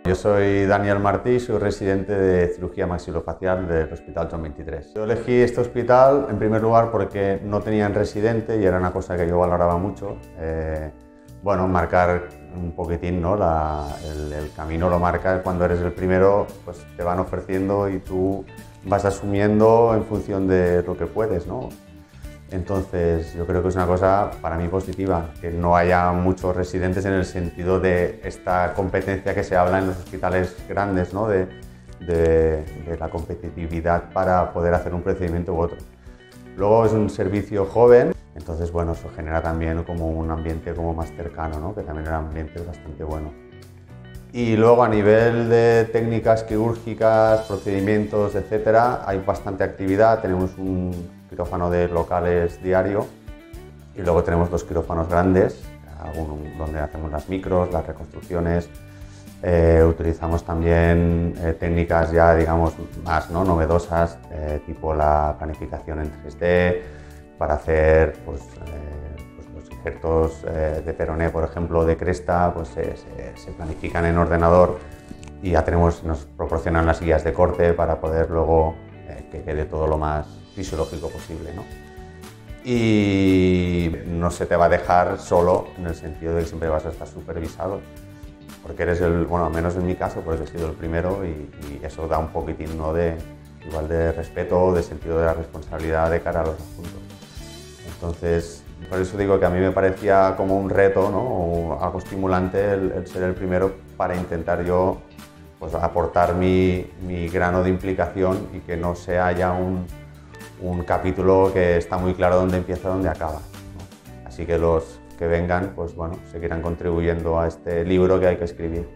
Yo soy Daniel Martí, soy residente de cirugía maxilofacial del Hospital Joan 23. Yo elegí este hospital en primer lugar porque no tenían residente y era una cosa que yo valoraba mucho. Bueno, marcar un poquitín, ¿no? El camino lo marcas cuando eres el primero, pues te van ofreciendo y tú vas asumiendo en función de lo que puedes, ¿no? Entonces yo creo que es una cosa para mí positiva, que no haya muchos residentes en el sentido de esta competencia que se habla en los hospitales grandes, ¿no? de la competitividad para poder hacer un procedimiento u otro. Luego es un servicio joven, entonces bueno, eso genera también como un ambiente como más cercano, ¿no? Que también el ambiente es bastante bueno. Y luego a nivel de técnicas quirúrgicas, procedimientos, etcétera, hay bastante actividad. Tenemos un quirófano de locales diario y luego tenemos dos quirófanos grandes, donde hacemos las micros, las reconstrucciones. Utilizamos también técnicas ya, digamos, más, ¿no? Novedosas, tipo la planificación en 3D, para hacer pues, los injertos de peroné, por ejemplo, de cresta, pues se planifican en ordenador y ya nos proporcionan las guías de corte para poder luego que quede todo lo más fisiológico posible, ¿no? Y no se te va a dejar solo en el sentido de que siempre vas a estar supervisado, porque eres bueno, al menos en mi caso, porque he sido el primero y eso da un poquitín, ¿no? Igual de respeto, de sentido de la responsabilidad de cara a los asuntos. Entonces, por eso digo que a mí me parecía como un reto, ¿no? O algo estimulante el ser el primero para intentar yo pues, aportar mi grano de implicación y que no sea ya un capítulo que está muy claro dónde empieza y dónde acaba, ¿no? Así que los que vengan, pues bueno, seguirán contribuyendo a este libro que hay que escribir.